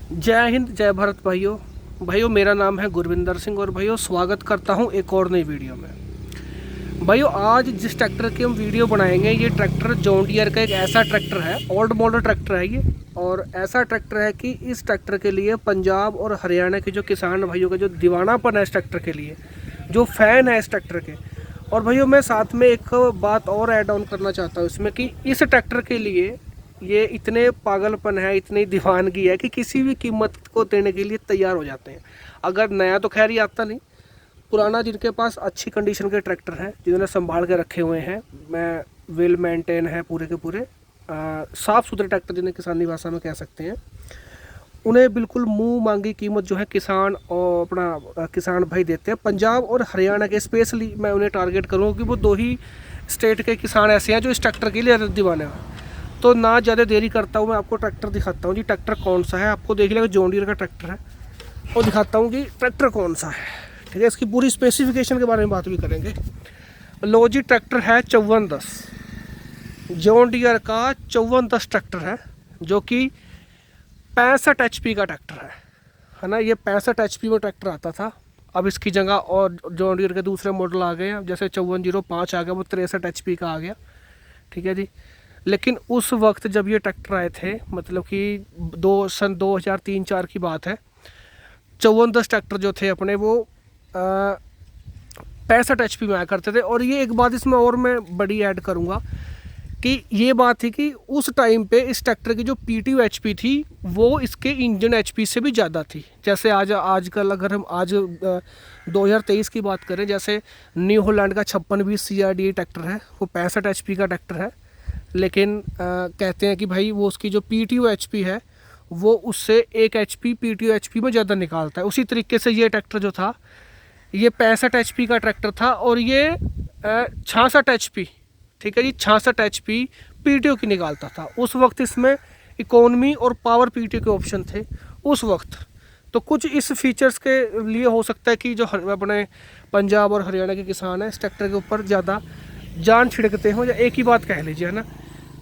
जय हिंद, जय भारत भाइयों मेरा नाम है गुरविंदर सिंह और भाइयों स्वागत करता हूं एक और नई वीडियो में। भाइयों आज जिस ट्रैक्टर की हम वीडियो बनाएंगे ये ट्रैक्टर जॉन डियर का एक ऐसा ट्रैक्टर है, ओल्ड मॉडल ट्रैक्टर है ये, और ऐसा ट्रैक्टर है कि इस ट्रैक्टर के लिए पंजाब और हरियाणा के जो किसान भाइयों का जो दीवानापन है इस ट्रैक्टर के लिए, जो फ़ैन है इस ट्रैक्टर के। और भाइयों मैं साथ में एक बात और ऐड ऑन करना चाहता हूँ इसमें कि इस ट्रैक्टर के लिए ये इतने पागलपन है, इतनी दीवानगी है कि किसी भी कीमत को देने के लिए तैयार हो जाते हैं। अगर नया तो खैर ही आता नहीं, पुराना जिनके पास अच्छी कंडीशन के ट्रैक्टर हैं, जिन्होंने संभाल के रखे हुए हैं, मैं वेल मेंटेन है पूरे के पूरे, साफ़ सुथरे ट्रैक्टर जिन्हें किसानी भाषा में कह सकते हैं, उन्हें बिल्कुल मुंह मांगी कीमत जो है किसान और अपना किसान भाई देते हैं। पंजाब और हरियाणा के स्पेशली मैं उन्हें टारगेट करूँगा क्योंकि वो दो ही स्टेट के किसान ऐसे हैं जो इस ट्रैक्टर के लिए दीवाने हैं। तो ना ज़्यादा देरी करता हूँ, मैं आपको ट्रैक्टर दिखाता हूँ जी। ट्रैक्टर कौन सा है आपको देख लिया, जॉन डियर का ट्रैक्टर है, और दिखाता हूँ कि ट्रैक्टर कौन सा है। ठीक है, इसकी पूरी स्पेसिफिकेशन के बारे में बात भी करेंगे। लो जी, ट्रैक्टर है 5410, जॉन डियर का 5410 ट्रैक्टर है, जो कि 65 HP का ट्रैक्टर है ना। ये 65 HP में ट्रैक्टर आता था, अब इसकी जगह और जॉन डियर के दूसरे मॉडल आ गए हैं, जैसे 5405 आ गया, वो 63 HP का आ गया। ठीक है जी, लेकिन उस वक्त जब ये ट्रैक्टर आए थे, मतलब कि सन 2003-4 की बात है, 5410 ट्रैक्टर जो थे अपने वो 65 HP में आया करते थे। और ये एक बात इसमें और मैं बड़ी ऐड करूँगा कि ये बात थी कि उस टाइम पे इस ट्रैक्टर की जो PTO HP थी वो इसके इंजन HP से भी ज़्यादा थी। जैसे आजकल अगर हम आज 2023 की बात करें, जैसे न्यू हॉलैंड का 5620 CRDI ट्रैक्टर है, वो 65 HP का ट्रैक्टर है, लेकिन कहते हैं कि भाई वो उसकी जो PTO HP है वो उससे 1 HP PTO HP में ज़्यादा निकालता है। उसी तरीके से ये ट्रैक्टर जो था ये 65 HP का ट्रैक्टर था और ये 66 HP, ठीक है जी, 66 HP PTO की निकालता था। उस वक्त इसमें इकोनॉमी और पावर PTO के ऑप्शन थे उस वक्त। तो कुछ इस फीचर्स के लिए हो सकता है कि जो अपने पंजाब और हरियाणा के किसान हैं इस ट्रैक्टर के ऊपर ज़्यादा जान छिड़कते हो, या एक ही बात कह लीजिए, है ना।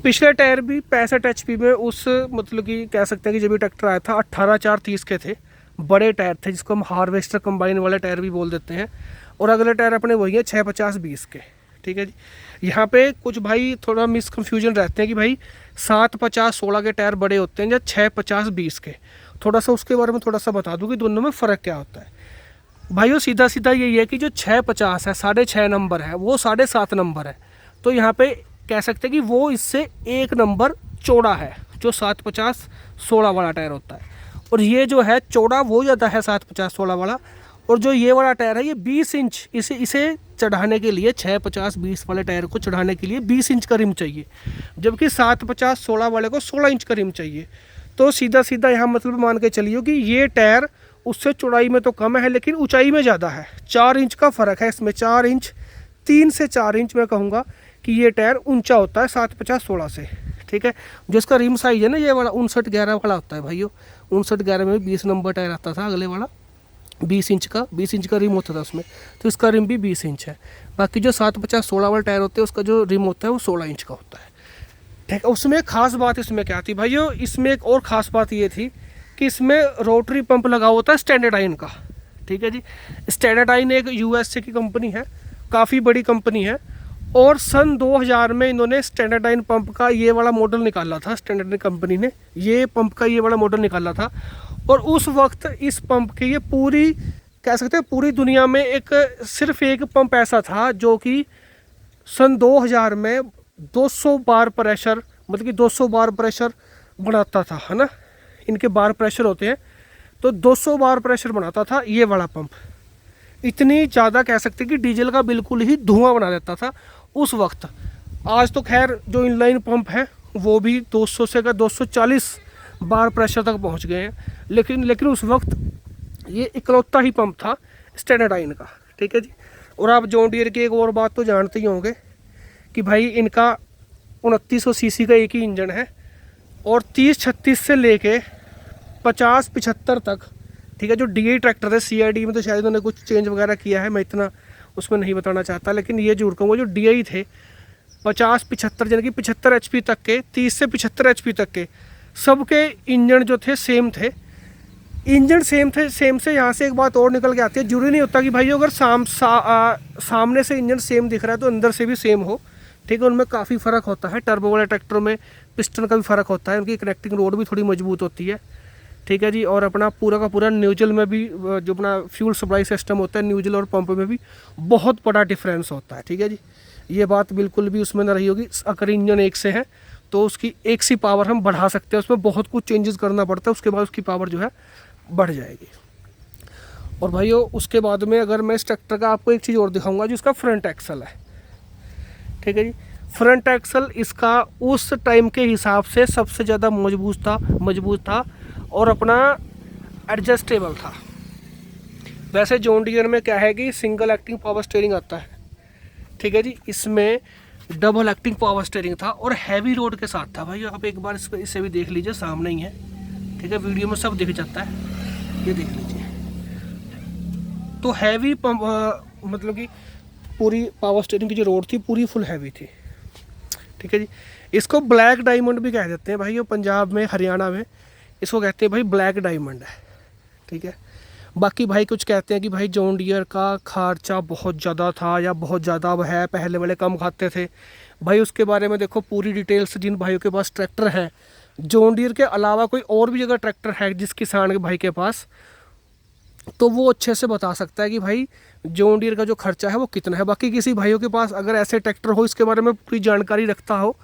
पिछले टायर भी 65 HP में उस मतलब कि कह सकते हैं कि जब ये ट्रैक्टर आया था 18/4/30 के थे, बड़े टायर थे जिसको हम हार्वेस्टर कंबाइन वाले टायर भी बोल देते हैं। और अगले टायर अपने वही हैं 650/20 के। ठीक है जी, यहाँ पे कुछ भाई थोड़ा मिसकन्फ्यूजन रहते हैं कि भाई 750/16 के टायर बड़े होते हैं या 650/20 के। थोड़ा सा उसके बारे में थोड़ा सा बता दूँ कि दोनों में फ़र्क क्या होता है। भाइयों सीधा सीधा यही है कि जो 650 है, 6.5 नंबर है, वो 7.5 नंबर है। तो यहाँ पे कह सकते हैं कि वो इससे 1 नंबर चौड़ा है, जो 750/16 वाला टायर होता है। और ये जो है चौड़ा वो ज़्यादा है 750/16 वाला। और जो ये वाला टायर है ये 20 इंच, इसे चढ़ाने के लिए 650/20 वाले टायर को चढ़ाने के लिए 20 इंच का रिम चाहिए, जबकि 750/16 वाले को 16 इंच का रिम चाहिए। तो सीधा सीधा यहाँ मतलब मान के चलिए कि ये टायर उससे चौड़ाई में तो कम है लेकिन ऊंचाई में ज़्यादा है। 4 इंच का फ़र्क है इसमें, 4 इंच, 3 से 4 इंच मैं कहूँगा कि ये टायर ऊंचा होता है 750/16 से। ठीक है, जो इसका रिम साइज़ है ना ये वाला 59/11 वाला होता है भाइयों। 59/11 में भी 20 नंबर टायर आता था, अगले वाला 20 इंच का रिम होता था उसमें, तो इसका रिम भी 20 इंच है। बाकी जो 750/16 वाला टायर होते हैं उसका जो रिम होता है वो 16 इंच का होता है। ठीक है, उसमें एक ख़ास बात इसमें क्या थी भाइयों, इसमें एक और ख़ास बात ये थी कि इसमें रोटरी पंप लगा होता है स्टैंडर्डाइन का। ठीक है जी, स्टैंडर्डाइन एक USA की कंपनी है, काफ़ी बड़ी कंपनी है। और सन 2000 में इन्होंने स्टैंडर्डाइन पंप का ये वाला मॉडल निकाला था, स्टैंडर्डाइन कंपनी ने ये पंप का ये वाला मॉडल निकाला था। और उस वक्त इस पंप की ये पूरी कह सकते हैं पूरी दुनिया में सिर्फ एक पंप ऐसा था जो कि सन 2000 में 200 बार प्रेशर, मतलब कि 200 बार प्रेशर बनाता था, है ना। इनके बार प्रेशर होते हैं, तो 200 बार प्रेशर बनाता था ये वाला पंप। इतनी ज़्यादा कह सकते हैं कि डीजल का बिल्कुल ही धुआं बना देता था उस वक्त। आज तो खैर जो इनलाइन पंप है वो भी 200 से 240 बार प्रेशर तक पहुंच गए हैं, लेकिन उस वक्त ये इकलौता ही पंप था स्टैंडर्डाइन का। ठीक है जी, और आप जॉन डियर की एक और बात तो जानते ही होंगे कि भाई इनका 2900 CC का एक ही इंजन है, और 30-36 से लेके 50-75 तक। ठीक है, जो DI ट्रैक्टर है CRD में तो शायद उन्होंने कुछ चेंज वगैरह किया है, मैं इतना उसमें नहीं बताना चाहता, लेकिन ये जरूर कहूँगा जो DI थे 50-75 यानी कि 75 HP तक के, 30 से 75 HP तक के सबके इंजन जो थे सेम थे। इंजन सेम थे, सेम से यहाँ से एक बात और निकल के आती है, जरूरी नहीं होता कि भाई अगर सामने से इंजन सेम दिख रहा है तो अंदर से भी सेम हो, ठीक है। उनमें काफ़ी फ़र्क होता है। टर्बो वाले ट्रैक्टरों में पिस्टन का भी फ़र्क होता है, उनकी कनेक्टिंग रोड भी थोड़ी मजबूत होती है, ठीक है जी। और अपना पूरा का पूरा न्यूजल में भी जो अपना फ्यूल सप्लाई सिस्टम होता है, न्यूजल और पंप में भी बहुत बड़ा डिफरेंस होता है, ठीक है जी। ये बात बिल्कुल भी उसमें ना रही होगी। अगर इंजन एक से है तो उसकी एक सी पावर हम बढ़ा सकते हैं, उसमें बहुत कुछ चेंजेस करना पड़ता है, उसके बाद उसकी पावर जो है बढ़ जाएगी। और भाइयों उसके बाद में अगर मैं इस ट्रैक्टर का आपको एक चीज़ और दिखाऊंगा, जो इसका फ्रंट एक्सल है, ठीक है जी। फ्रंट एक्सल इसका उस टाइम के हिसाब से सबसे ज़्यादा मजबूत था और अपना एडजस्टेबल था। वैसे जॉन डियर में क्या है कि सिंगल एक्टिंग पावर स्टीयरिंग आता है, ठीक है जी। इसमें डबल एक्टिंग पावर स्टीयरिंग था और हैवी लोड के साथ था। भाई आप एक बार इसे भी देख लीजिए, सामने ही है, ठीक है, वीडियो में सब दिख जाता है, ये देख लीजिए। तो हैवी मतलब कि पूरी पावर स्टीयरिंग की जो रोड थी पूरी फुल हैवी थी, ठीक है जी। इसको ब्लैक डायमंड भी कह देते हैं भाई, ये पंजाब में हरियाणा में इसको कहते हैं भाई ब्लैक डायमंड है, ठीक है। बाकी भाई कुछ कहते हैं कि भाई जॉन डियर का खर्चा बहुत ज़्यादा था या बहुत ज़्यादा है, पहले वाले कम खाते थे। भाई उसके बारे में देखो पूरी डिटेल्स, जिन भाइयों के पास ट्रैक्टर है जॉन डियर के अलावा कोई और भी अगर ट्रैक्टर है जिस किसान के भाई के पास, तो वो अच्छे से बता सकता है कि भाई जॉन डियर का जो खर्चा है वो कितना है। बाकी किसी भाइयों के पास अगर ऐसे ट्रैक्टर हो, इसके बारे में पूरी जानकारी रखता हो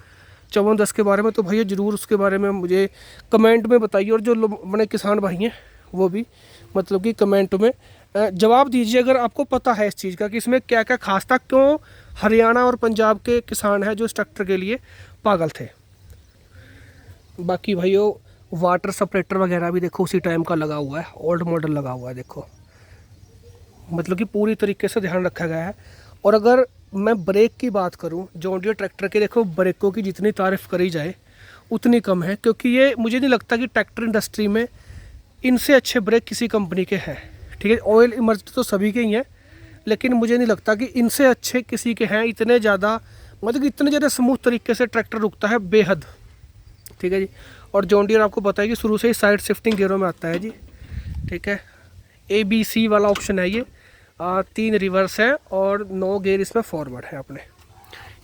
5410 के बारे में, तो भैया ज़रूर उसके बारे में मुझे कमेंट में बताइए। और जो अपने किसान भाई हैं वो भी मतलब कि कमेंट में जवाब दीजिए अगर आपको पता है इस चीज़ का कि इसमें क्या क्या खास था, क्यों हरियाणा और पंजाब के किसान हैं जो इस ट्रैक्टर के लिए पागल थे। बाकी भाइयों वाटर सपरेटर वगैरह भी देखो उसी टाइम का लगा हुआ है, ओल्ड मॉडल लगा हुआ है, देखो मतलब कि पूरी तरीके से ध्यान रखा गया है। और अगर मैं ब्रेक की बात करूं जॉन डियर ट्रैक्टर के, देखो ब्रेकों की जितनी तारीफ़ करी जाए उतनी कम है, क्योंकि ये मुझे नहीं लगता कि ट्रैक्टर इंडस्ट्री में इनसे अच्छे ब्रेक किसी कंपनी के हैं, ठीक है। ऑयल इमर्ज्ड तो सभी के ही हैं, लेकिन मुझे नहीं लगता कि इनसे अच्छे किसी के हैं। इतने ज़्यादा मतलब कि इतने ज़्यादा स्मूथ तरीके से ट्रैक्टर रुकता है, बेहद, ठीक है जी। और जॉन डियर आपको पता है कि शुरू से ही साइड शिफ्टिंग गियरों में आता है जी, ठीक है। ABC वाला ऑप्शन है ये, 3 रिवर्स है और 9 गियर इसमें फॉरवर्ड है अपने।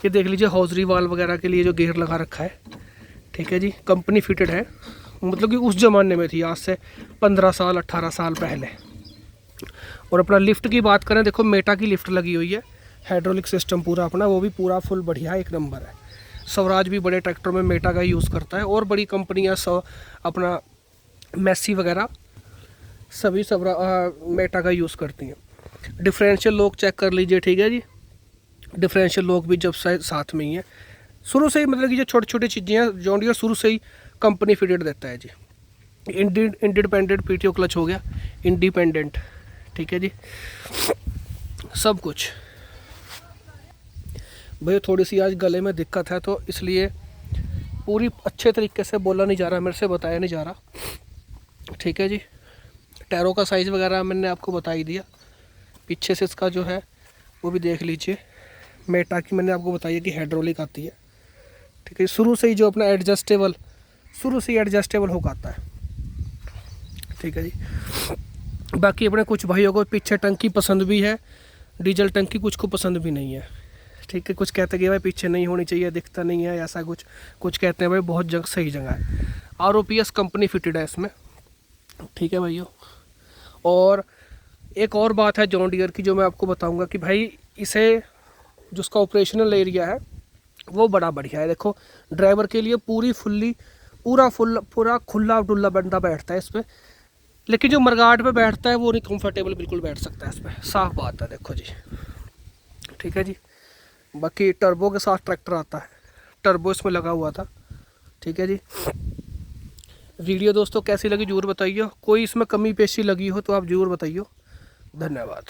ये देख लीजिए हौजरी वाल वगैरह के लिए जो गियर लगा रखा है, ठीक है जी, कंपनी फिटेड है, मतलब कि उस ज़माने में थी, आज से 15 साल 18 साल पहले। और अपना लिफ्ट की बात करें, देखो मेटा की लिफ्ट लगी हुई है, हाइड्रोलिक सिस्टम पूरा अपना, वो भी पूरा फुल बढ़िया एक नंबर है। स्वराज भी बड़े ट्रैक्टर में मेटा का यूज़ करता है, और बड़ी कंपनियाँ अपना मैसी वगैरह सभी मेटा का यूज़ करती हैं। डिफरेंशियल लॉक चेक कर लीजिए, ठीक है जी, डिफरेंशियल लॉक भी जब साथ में ही है शुरू से ही, मतलब कि जो छोटी छोटी चीज़ें हैं जॉन डियर शुरू से ही कंपनी फिटेड देता है जी। इंडिपेंडेंट PTO क्लच हो गया, इंडिपेंडेंट, ठीक है जी, सब कुछ। भैया थोड़ी सी आज गले में दिक्कत है तो इसलिए पूरी अच्छे तरीके से बोला नहीं जा रहा, मेरे से बताया नहीं जा रहा, ठीक है जी। टायरों का साइज़ वगैरह मैंने आपको बता ही दिया, पीछे से इसका जो है वो भी देख लीजिए। मेटा की मैंने आपको बताई कि हाइड्रोलिक आती है, ठीक है। शुरू से ही जो अपना एडजस्टेबल होकर आता है, ठीक है जी। बाकी अपने कुछ भाइयों को पीछे टंकी पसंद भी है, डीजल टंकी, कुछ को पसंद भी नहीं है, ठीक है। कुछ कहते हैं कि भाई पीछे नहीं होनी चाहिए, दिखता नहीं है ऐसा कुछ कहते हैं भाई बहुत सही जगह है। ROPS कंपनी फिटेड है इसमें, ठीक है भाइयों। और एक और बात है जॉन डियर की जो मैं आपको बताऊंगा कि भाई इसे जो उसका ऑपरेशनल एरिया है वो बड़ा बढ़िया है। देखो ड्राइवर के लिए पूरा खुला डुल्ला बंदा बैठता है इस पर, लेकिन जो मरगाट पे बैठता है वो नहीं कंफर्टेबल बिल्कुल बैठ सकता है इस पर, साफ बात है, देखो जी, ठीक है जी। बाकी टर्बो के साथ ट्रैक्टर आता है, टर्बो इसमें लगा हुआ था, ठीक है जी। वीडियो दोस्तों कैसी लगी जरूर बताइए, कोई इसमें कमी पेशी लगी हो तो आप जरूर बताइए। धन्यवाद।